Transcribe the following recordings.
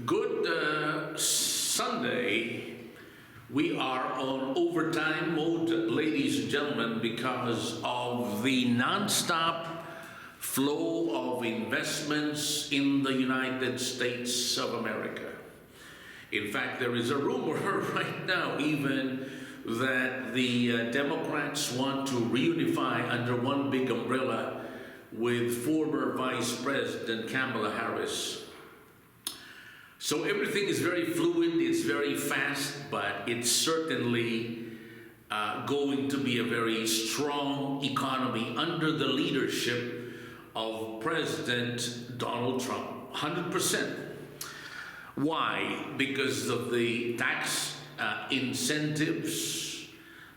Good Sunday. We are on overtime mode, ladies and gentlemen, because of the non-stop flow of investments in the United States of America. In fact, there is a rumor right now even that the Democrats want to reunify under one big umbrella with former Vice President Kamala Harris. So everything is very fluid, it's very fast, but it's certainly going to be a very strong economy under the leadership of President Donald Trump, 100%. Why? Because of the tax incentives,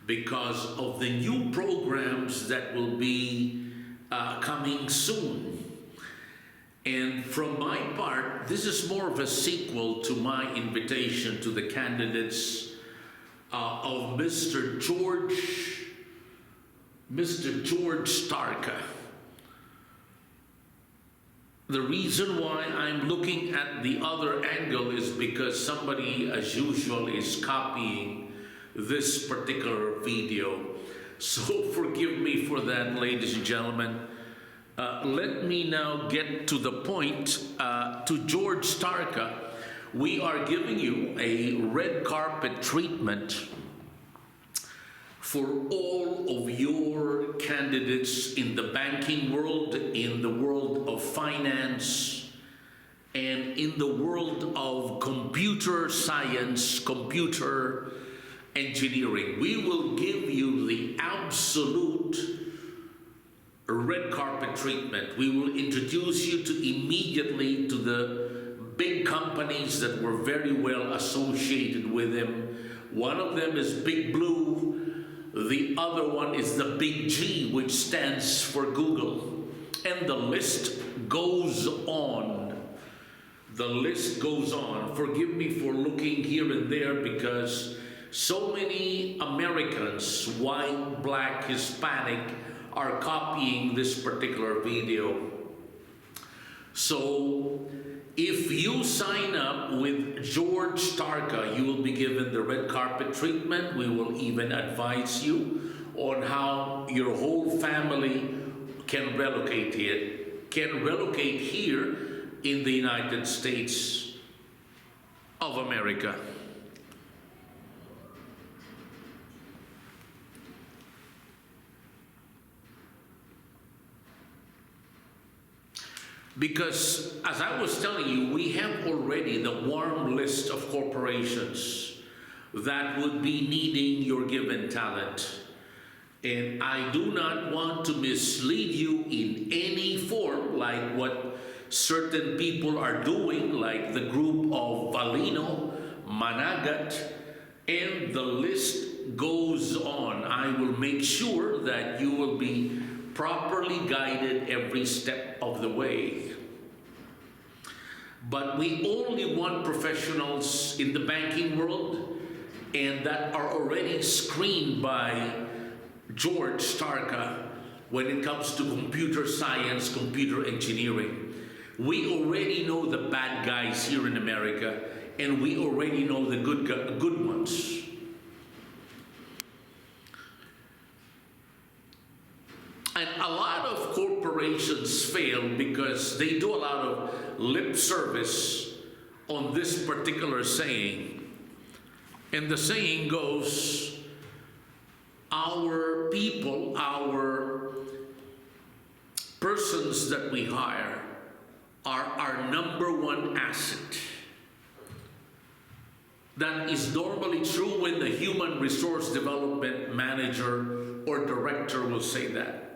because of the new programs that will be coming soon. And from my part, this is more of a sequel to my invitation to the candidates of Mr. George Starka. The reason why I'm looking at the other angle is because somebody, as usual, is copying this particular video. So forgive me for that, ladies and gentlemen. Let me now get to the point. To George Starka, we are giving you a red carpet treatment for all of your candidates in the banking world, in the world of finance, and in the world of computer science, computer engineering. We will give you the absolute red carpet treatment. We will introduce you immediately to the big companies that were very well associated with him. One of them is Big Blue. The other one is the Big G, which stands for Google. And the list goes on. The list goes on. Forgive me for looking here and there because so many Americans, white, black, Hispanic, are copying this particular video. So if you sign up with George Starka, you will be given the red carpet treatment. We will even advise you on how your whole family can relocate here in the United States of America. Because, as I was telling you, we have already the warm list of corporations that would be needing your given talent. And I do not want to mislead you in any form, like what certain people are doing, like the group of Valino, Managat, and the list goes on. I will make sure that you will be properly guided every step of the way. But we only want professionals in the banking world and that are already screened by George Starka when it comes to computer science, computer engineering. We already know the bad guys here in America, and we already know the good ones. And a lot of corporations fail because they do a lot of lip service on this particular saying. And the saying goes, our people, our persons that we hire are our number one asset. That is normally true when the human resource development manager or director will say that.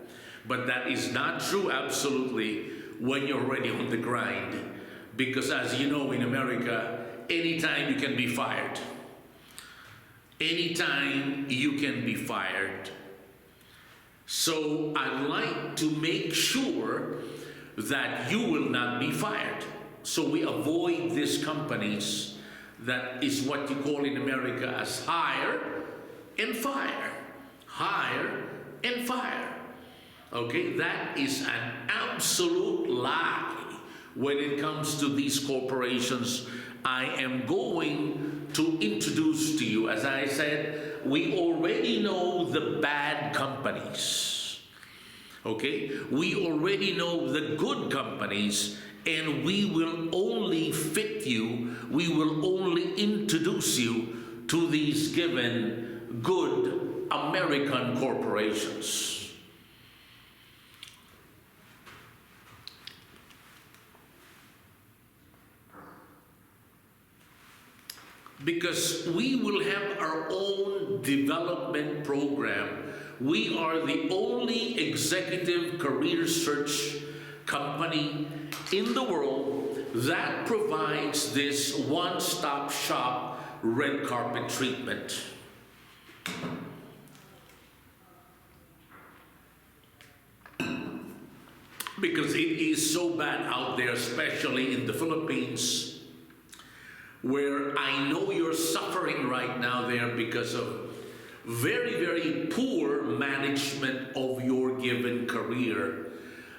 But that is not true absolutely when you're already on the grind. Because as you know, in America, anytime you can be fired. Anytime you can be fired. So I'd like to make sure that you will not be fired. So we avoid these companies that is what you call in America as hire and fire. Hire and fire. Okay, that is an absolute lie. when it comes to these corporations, I am going to introduce to you, as I said, we already know the bad companies. Okay? We already know the good companies, and we will only fit you, we will only introduce you to these given good American corporations. Because we will have our own development program. We are the only executive career search company in the world that provides this one-stop shop red carpet treatment. Because it is so bad out there, especially in the Philippines, where I know you're suffering right now there because of very, very poor management of your given career.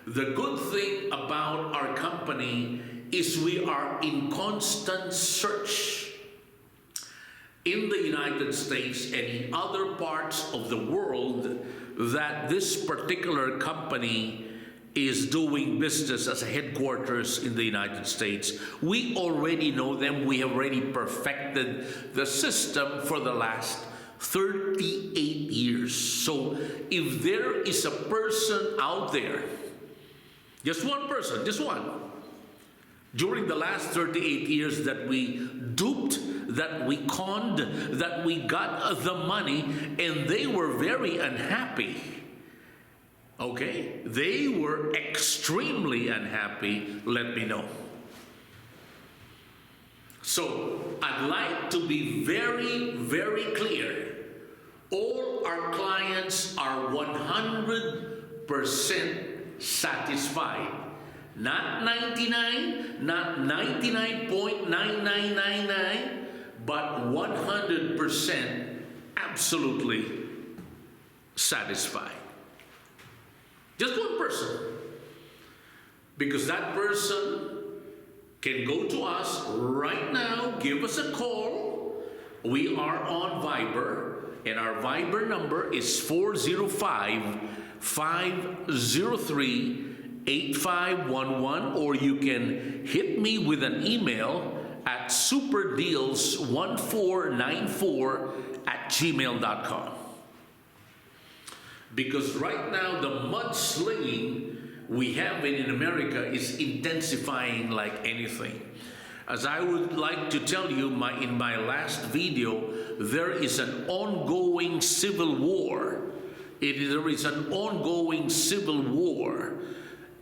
The good thing about our company is we are in constant search in the United States and in other parts of the world that this particular company is doing business as a headquarters in the United States. We already know them. We have already perfected the system for the last 38 years. So if there is a person out there, just one person, just one, during the last 38 years that we duped, that we conned, that we got the money, and they were very unhappy. Okay? They were extremely unhappy, let me know. So, I'd like to be very, very clear. All our clients are 100% satisfied. Not 99, not 99.9999, but 100% absolutely satisfied. Just one person. Because that person can go to us right now, give us a call. We are on Viber, and our Viber number is 405-503-8511, or you can hit me with an email at superdeals1494@gmail.com. Because right now the mudslinging we have in America is intensifying like anything. As I would like to tell you in my last video, there is an ongoing civil war. There is an ongoing civil war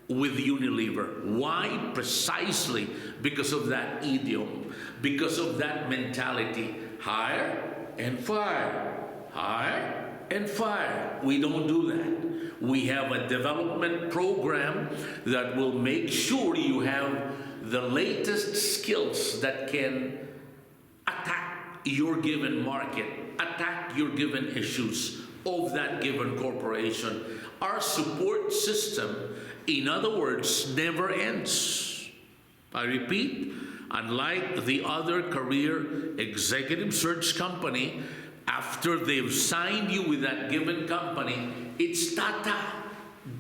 with Unilever. Why? Precisely because of that idiom, because of that mentality. Hire and fire. Hire and fire. We don't do that. We have a development program that will make sure you have the latest skills that can attack your given market, attack your given issues of that given corporation. Our support system, in other words, never ends. I repeat, unlike the other career executive search company, after they've signed you with that given company, it's tata,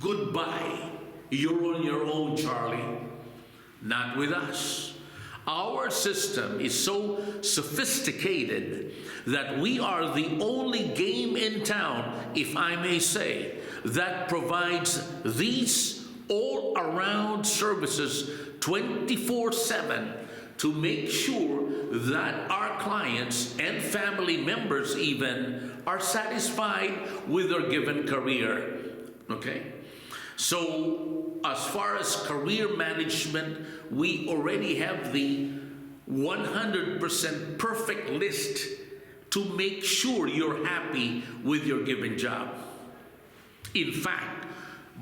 goodbye. You're on your own, Charlie. Not with us. Our system is so sophisticated that we are the only game in town, if I may say, that provides these all-around services 24/7 to make sure that our clients and family members even are satisfied with their given career. Okay? So, as far as career management, we already have the 100% perfect list to make sure you're happy with your given job. In fact,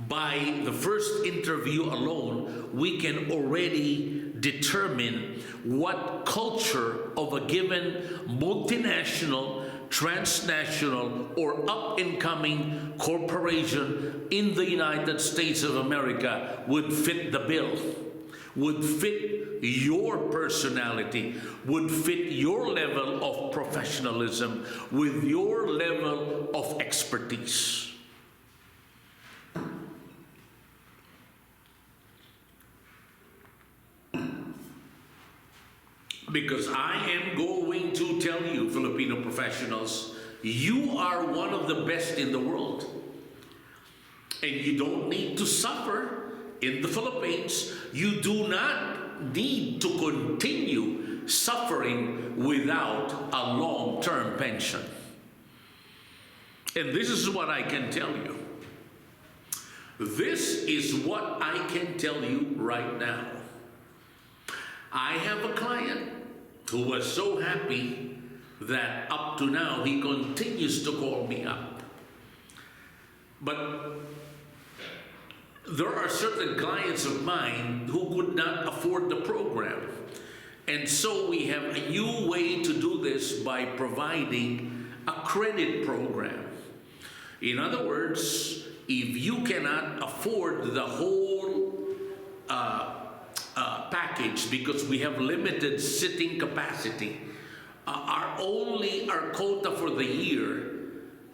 by the first interview alone, we can already determine what culture of a given multinational, transnational, or up-and-coming corporation in the United States of America would fit the bill. would fit your personality, would fit your level of professionalism with your level of expertise. Because I am going to tell you, Filipino professionals, you are one of the best in the world. And you don't need to suffer in the Philippines. You do not need to continue suffering without a long-term pension. And this is what I can tell you. This is what I can tell you right now. I have a client who was so happy that up to now he continues to call me up. But there are certain clients of mine who could not afford the program. And so we have a new way to do this by providing a credit program. In other words, if you cannot afford the whole package because we have limited sitting capacity, our quota for the year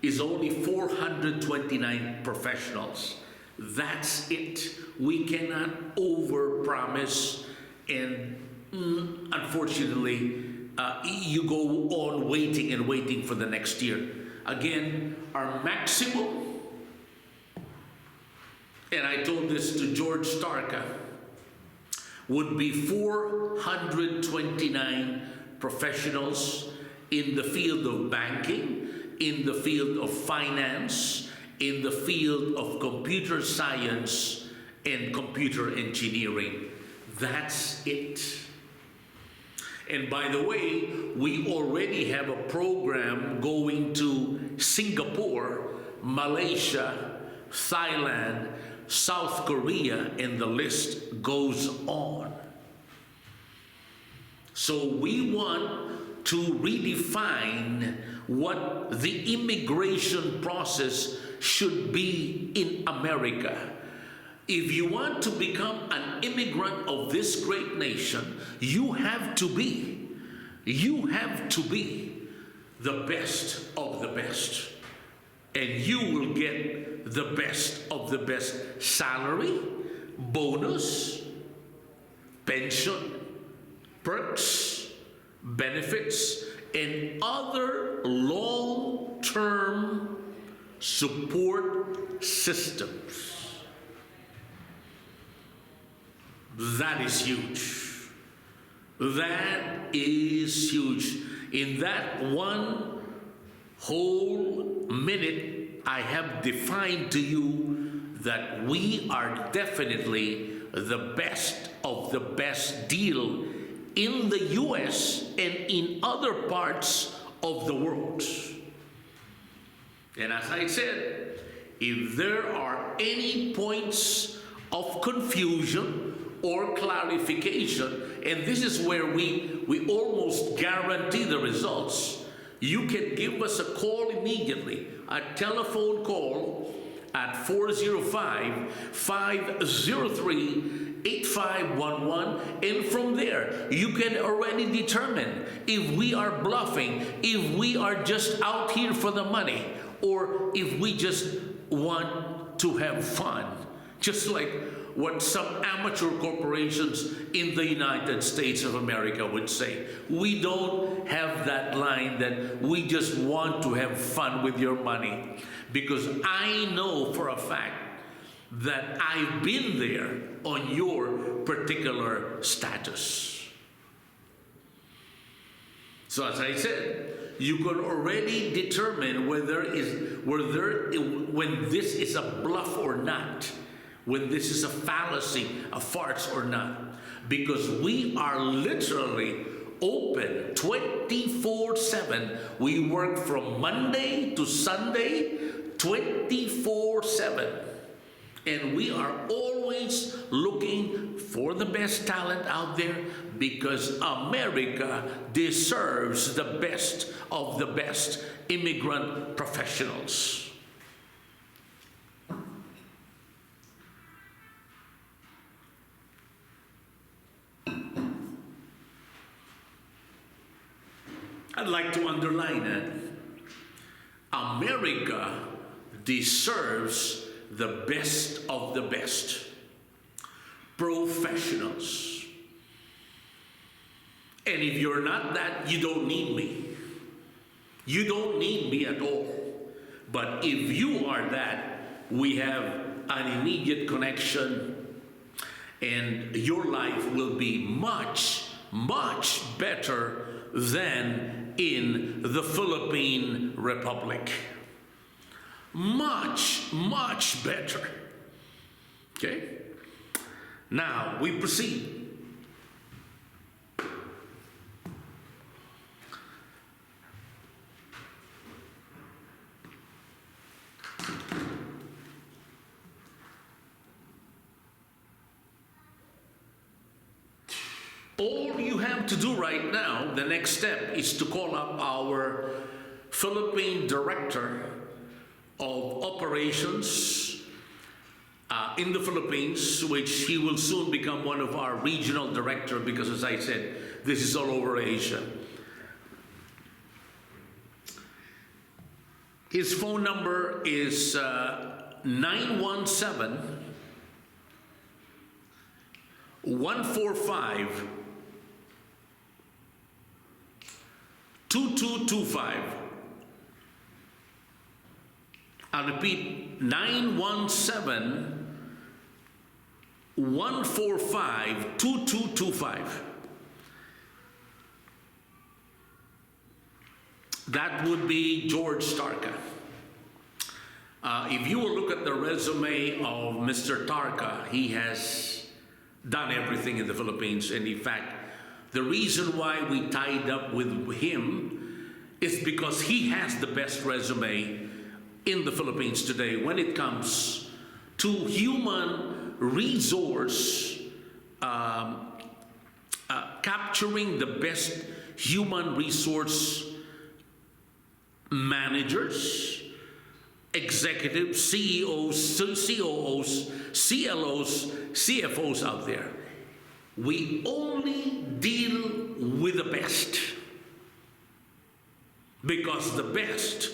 is only 429 professionals. That's it. We cannot overpromise, and unfortunately, you go on waiting and waiting for the next year. Again, our maximum, and I told this to George Starka, would be 429 professionals in the field of banking, in the field of finance, in the field of computer science and computer engineering. That's it. And by the way, we already have a program going to Singapore, Malaysia, Thailand, South Korea, and the list goes on. So we want to redefine what the immigration process should be in America. If you want to become an immigrant of this great nation, you have to be the best of the best. And you will get the best of the best salary, bonus, pension, perks, benefits, and other long-term support systems. That is huge. That is huge. In that one whole minute, I have defined to you that we are definitely the best of the best deal in the US and in other parts of the world. And as I said, if there are any points of confusion or clarification, and this is where we almost guarantee the results, you can give us a call immediately, a telephone call at 405-503-8511, and from there you can already determine if we are bluffing, if we are just out here for the money, or if we just want to have fun, just like what some amateur corporations in the United States of America would say. We don't have that line that we just want to have fun with your money, because I know for a fact that I've been there on your particular status. So as I said, you can already determine when this is a bluff or not, when this is a fallacy, a farce or not, because we are literally open 24/7. We work from Monday to Sunday, 24/7. And we are always looking for the best talent out there, because America deserves the best of the best immigrant professionals. I'd like to underline it. America deserves the best of the best. Professionals. And if you're not that, you don't need me. You don't need me at all. But if you are that, we have an immediate connection, and your life will be much, much better than in the Philippine Republic. Much, much better. Okay? Now we proceed. All you have to do right now, the next step, is to call up our Philippine Director of Operations in the Philippines, which he will soon become one of our regional director, because as I said, this is all over Asia. His phone number is 917 145 2225. I'll repeat, 917 145 2225. That would be George Tarka. If you will look at the resume of Mr. Tarka, he has done everything in the Philippines. And in fact, the reason why we tied up with him is because he has the best resume in the Philippines today when it comes to human resource, capturing the best human resource managers, executives, CEOs, COOs, CLOs, CFOs out there. We only deal with the best, because the best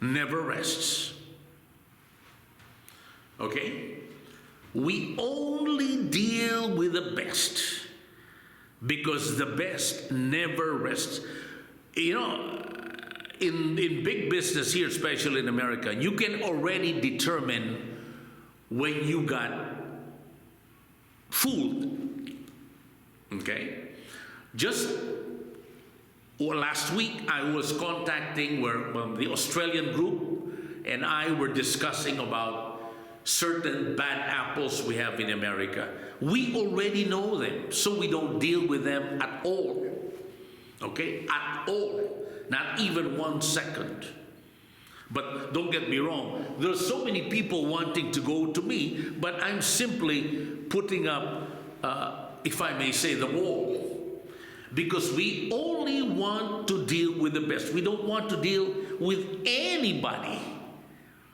never rests. Okay? We only deal with the best, because the best never rests. You know, in big business here, especially in America, you can already determine when you got fooled. Okay? Just last week, I was contacting the Australian group, and I were discussing about certain bad apples we have in America. We already know them, so we don't deal with them at all. Okay? At all. Not even 1 second. But don't get me wrong, there's so many people wanting to go to me, but I'm simply putting up, if I may say, the wall. Because we only want to deal with the best. We don't want to deal with anybody.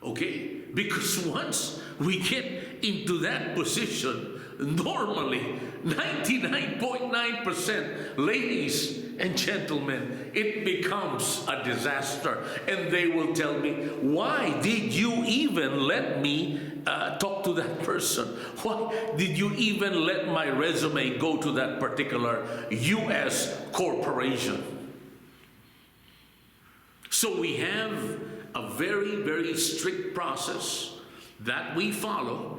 Okay? Because once we get into that position, normally 99.9%, ladies and gentlemen, it becomes a disaster. And they will tell me, why did you even let me talk to that person? Why did you even let my resume go to that particular U.S. corporation? So we have a very, very strict process that we follow,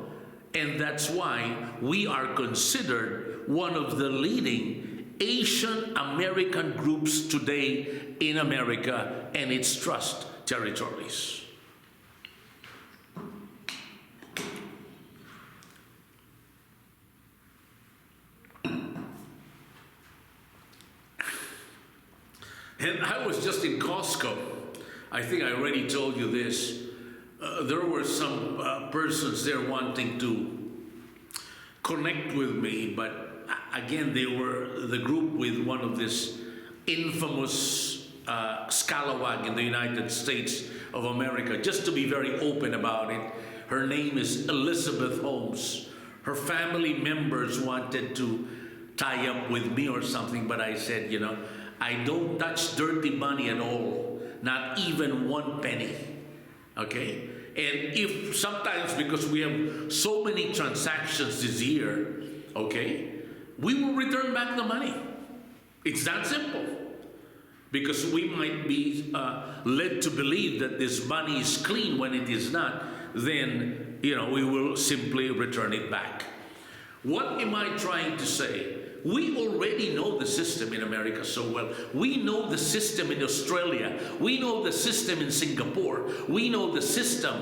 and that's why we are considered one of the leading Asian American groups today in America and its trust territories. And I was just in Costco. I think I already told you this. There were some persons there wanting to connect with me, but again, they were the group with one of this infamous scalawag in the United States of America. Just to be very open about it, her name is Elizabeth Holmes. Her family members wanted to tie up with me or something, but I said, you know, I don't touch dirty money at all, not even one penny. Okay? And if sometimes, because we have so many transactions this year, okay, we will return back the money. It's that simple. Because we might be led to believe that this money is clean when it is not, then, we will simply return it back. What am I trying to say? We already know the system in America so well. We know the system in Australia. We know the system in Singapore. We know the system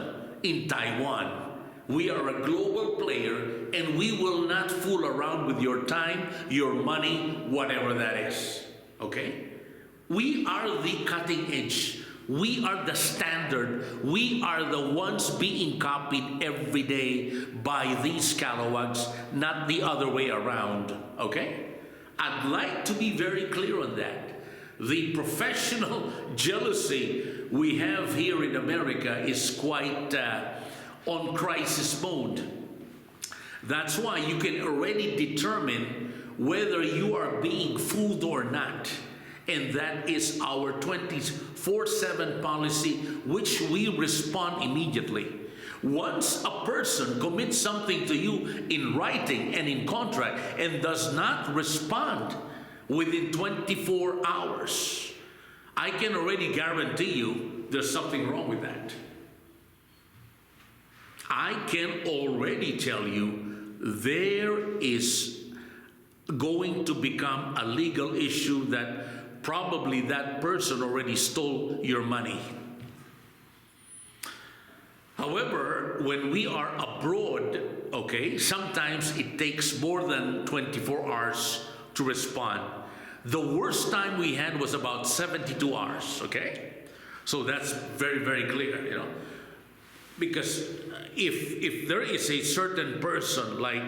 in Taiwan. We are a global player, and we will not fool around with your time, your money, whatever that is. Okay? We are the cutting edge. We are the standard. We are the ones being copied every day by these scalawags, not the other way around. Okay? I'd like to be very clear on that. The professional jealousy we have here in America is quite on crisis mode. That's why you can already determine whether you are being fooled or not. And that is our 24/7 policy, which we respond immediately. Once a person commits something to you in writing and in contract and does not respond within 24 hours, I can already guarantee you there's something wrong with that. I can already tell you there is going to become a legal issue that probably that person already stole your money. However, when we are abroad, okay, sometimes it takes more than 24 hours to respond. The worst time we had was about 72 hours, okay? So that's very, very clear, Because if there is a certain person like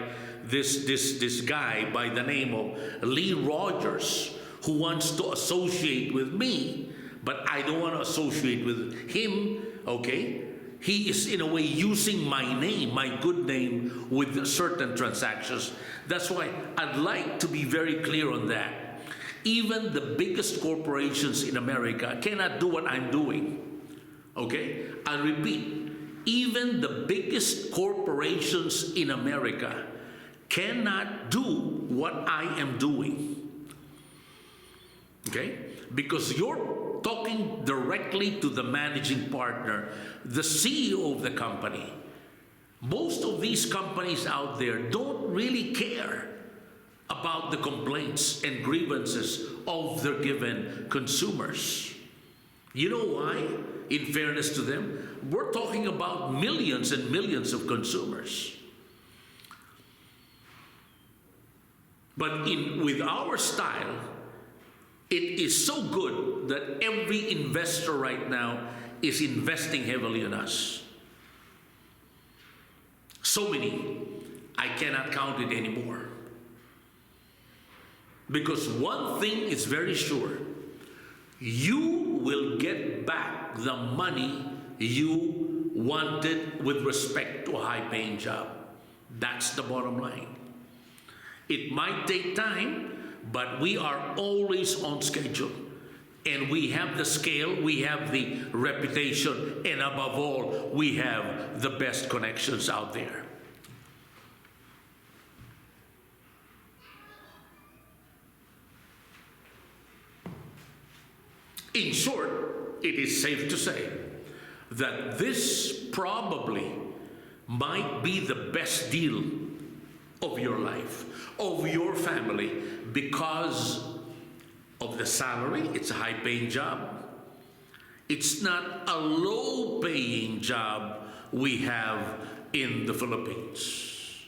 this guy by the name of Lee Rogers, who wants to associate with me, but I don't want to associate with him, okay? He is in a way using my name, my good name, with certain transactions. That's why I'd like to be very clear on that. Even the biggest corporations in America cannot do what I'm doing, okay? I repeat, even the biggest corporations in America cannot do what I am doing. Okay? Because you're talking directly to the managing partner, the CEO of the company. Most of these companies out there don't really care about the complaints and grievances of their given consumers. You know why? In fairness to them, we're talking about millions and millions of consumers. But with our style, it is so good that every investor right now is investing heavily in us. So many, I cannot count it anymore. Because one thing is very sure, you will get back the money you wanted with respect to a high-paying job. That's the bottom line. It might take time, but we are always on schedule. And we have the scale, we have the reputation, and above all, we have the best connections out there. In short, it is safe to say that this probably might be the best deal of your life, of your family, because of the salary. It's a high-paying job. It's not a low-paying job we have in the Philippines.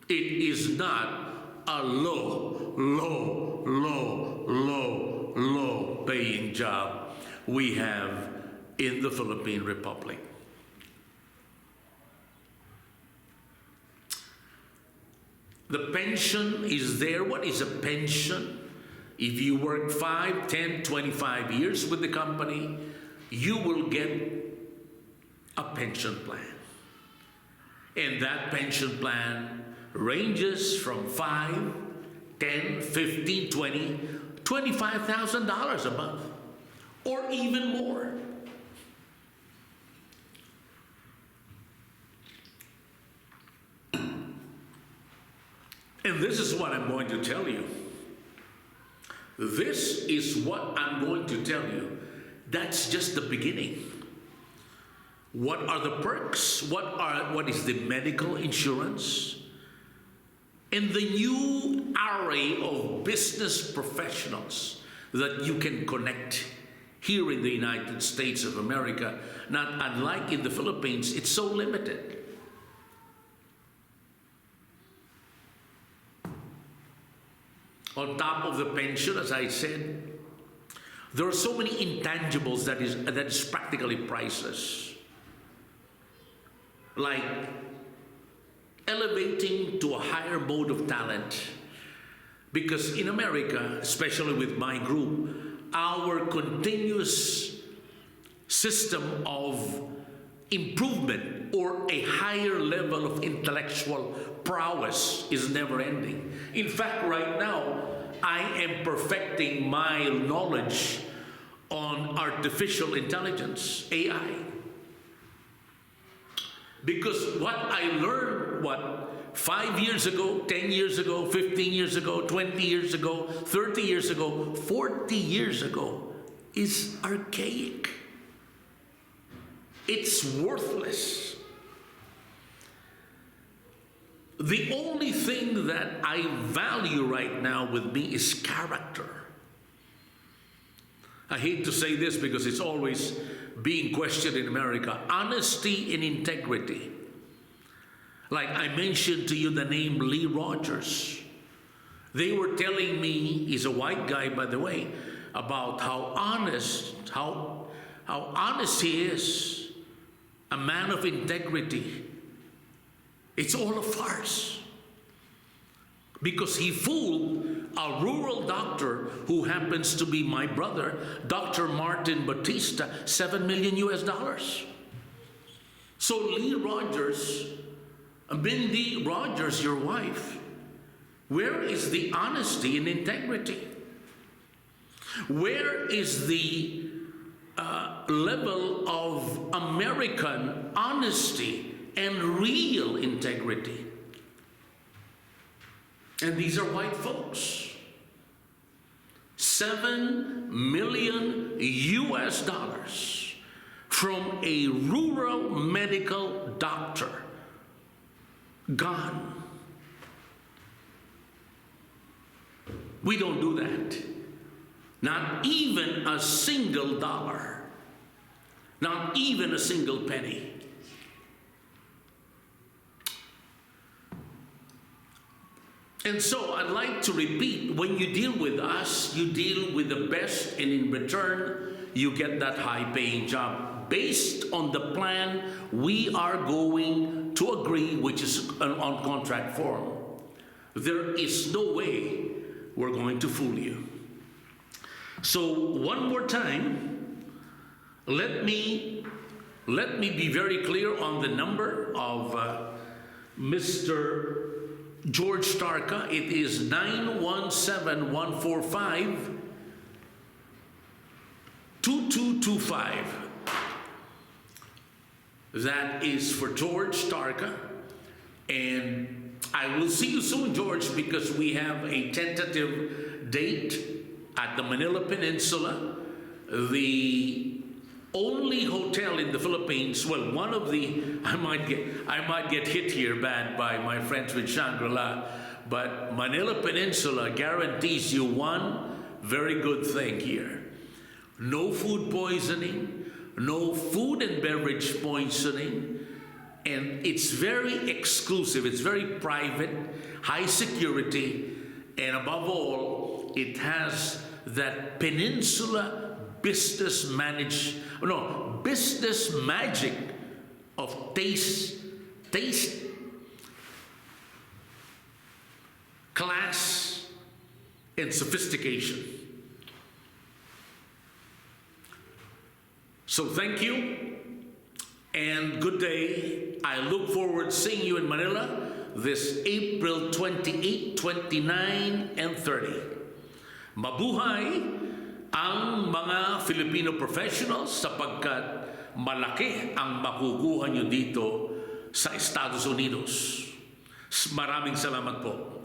It is not a low-paying job we have in the Philippine Republic. The pension is there. What is a pension? If you work 5, 10, 25 years with the company, you will get a pension plan. And that pension plan ranges from 5, 10, 15, 20 $25,000 a month, or even more. And this is what I'm going to tell you. This is what I'm going to tell you. That's just the beginning. What are the perks? What is the medical insurance? And the new array of business professionals that you can connect here in the United States of America. Not unlike in the Philippines, it's so limited. On top of the pension, as I said, there are so many intangibles that is practically priceless. Like elevating to a higher mode of talent. Because in America, especially with my group, our continuous system of improvement or a higher level of intellectual prowess is never ending. In fact, right now, I am perfecting my knowledge on artificial intelligence, AI. Because what I learned, 5 years ago, 10 years ago, 15 years ago, 20 years ago, 30 years ago, 40 years ago, is archaic. It's worthless. The only thing that I value right now with me is character. I hate to say this because it's always being questioned in America. Honesty and integrity. Like I mentioned to you the name Lee Rogers. They were telling me, he's a white guy by the way, about how honest he is. A man of integrity. It's all a farce. Because he fooled a rural doctor who happens to be my brother, Dr. Martin Batista, $7 million US. So Lee Rogers, Bindi Rogers, your wife, where is the honesty and integrity? Where is the level of American honesty and real integrity? And these are white folks. $7 million US from a rural medical doctor. Gone. We don't do that. Not even a single dollar. Not even a single penny. And so I'd like to repeat, when you deal with us, you deal with the best, and in return, you get that high-paying job based on the plan we are going to agree, which is on contract form. There is no way we're going to fool you. So one more time, let me be very clear on the number of Mr. George Starka. It is 917-145-2225. That is for George Starka. And I will see you soon, George, because we have a tentative date at the Manila Peninsula, the only hotel in the Philippines, well, one of the, I might get hit here bad by my friends with Shangri-La, but Manila Peninsula guarantees you one very good thing here. No food poisoning, no food and beverage poisoning, and it's very exclusive, it's very private, high security, and above all, it has that peninsula business magic of taste, class, and sophistication. So thank you and good day. I look forward to seeing you in Manila this April 28, 29, and 30. Mabuhay ang mga Filipino professionals sapagkat malaki ang makukuha nyo dito sa Estados Unidos. Maraming salamat po.